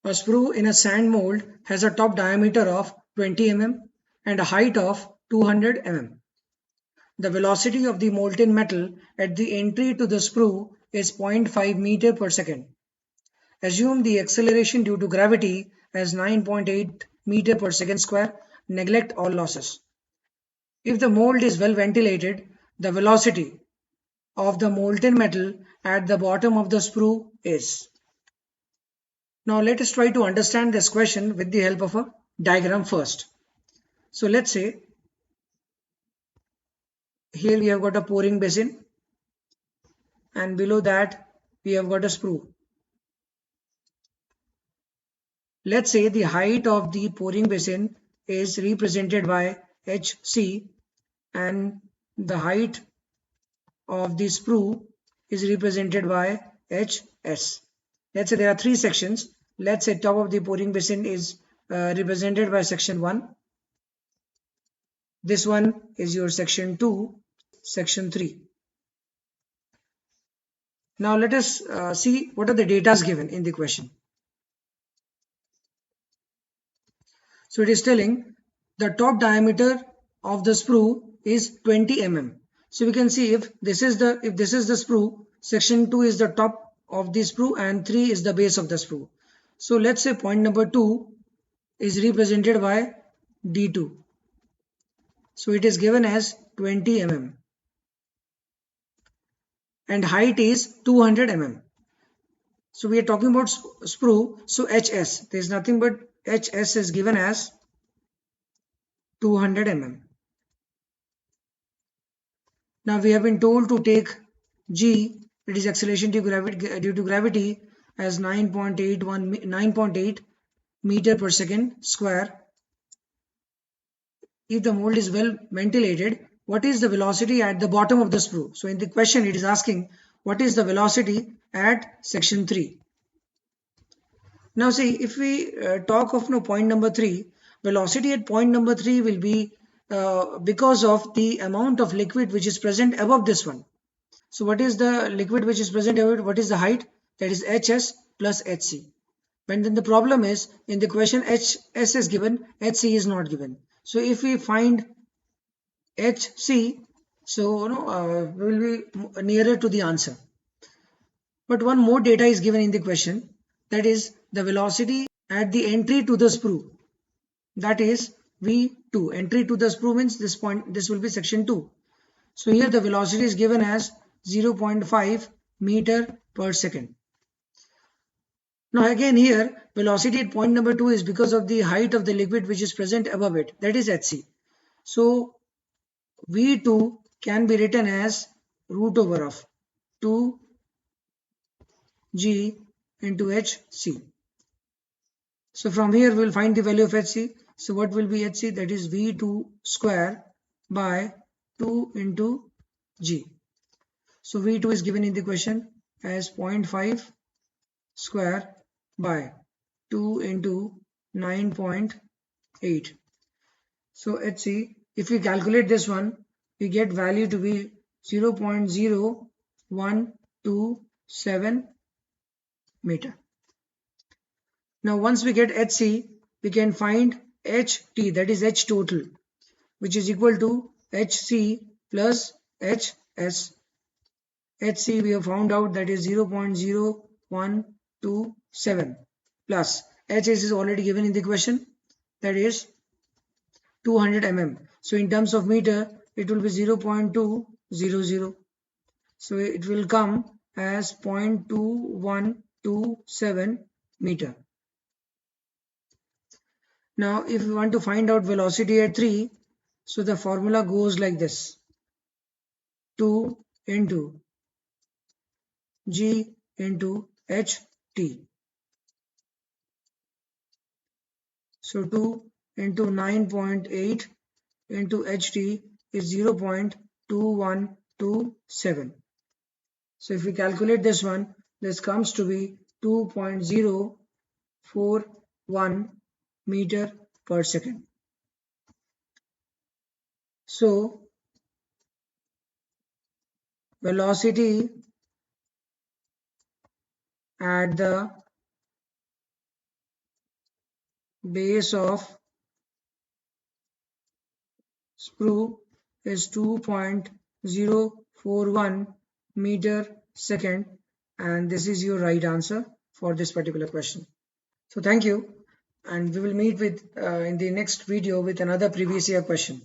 A sprue in a sand mold has a top diameter of 20 mm and a height of 200 mm. The velocity of the molten metal at the entry to the sprue is 0.5 meter per second. Assume the acceleration due to gravity as 9.8 meter per second square. Neglect all losses. If the mold is well ventilated, the velocity of the molten metal at the bottom of the sprue is. Now let us try to understand this question with the help of a diagram first. So let's say here we have got a pouring basin and below that we have got a sprue. Let's say the height of the pouring basin is represented by HC and the height of the sprue is represented by HS. Let's say there are three sections. Let's say top of the pouring basin is represented by section 1. This one is your section 2, section 3. Now let us see what are the data given in the question. So it is telling the top diameter of the sprue is 20 mm. So we can see if this is the sprue, section 2 is the top of the sprue and 3 is the base of the sprue. So let's say point number 2 is represented by D2. So it is given as 20 mm and height is 200 mm. So we are talking about sprue. So HS, there is nothing but HS is given as 200 mm. Now we have been told to take G, it is acceleration due to gravity, as 9.8 meter per second square. If the mold is well ventilated, what is the velocity at the bottom of the sprue? So in the question it is asking what is the velocity at section 3. Now see, if we talk of point number 3, velocity at point number 3 will be because of the amount of liquid which is present above this one. So what is the liquid which is present above it? What is the height? That is HS plus HC. When then the problem is in the question HS is given, HC is not given. So if we find HC, so we will be nearer to the answer. But one more data is given in the question, that is the velocity at the entry to the sprue, that is V2. Entry to the sprue means this point, this will be section 2. So here the velocity is given as 0.5 meter per second. Now again here velocity at point number 2 is because of the height of the liquid which is present above it, that is HC. So V2 can be written as root over of 2G into HC. So from here we will find the value of HC. So what will be HC? That is V2 square by 2 into G. So V2 is given in the question as 0.5 square by 2 into 9.8. So HC, if we calculate this one, we get value to be 0.0127 meter. Now once we get HC, we can find HT, that is H total, which is equal to HC plus HS. HC we have found out, that is 0.0127 plus HS is already given in the question, that is 200 mm. So in terms of meter it will be 0.200. So it will come as 0.2127 meter. Now if we want to find out velocity at 3, so the formula goes like this: 2 into G into HT. So 2 into 9.8 into HT is 0.2127. So if we calculate this one, this comes to be 2.041 meter per second. So velocity at the base of sprue is 2.041 meter second, and this is your right answer for this particular question. So thank you, and we will meet with in the next video with another previous year question.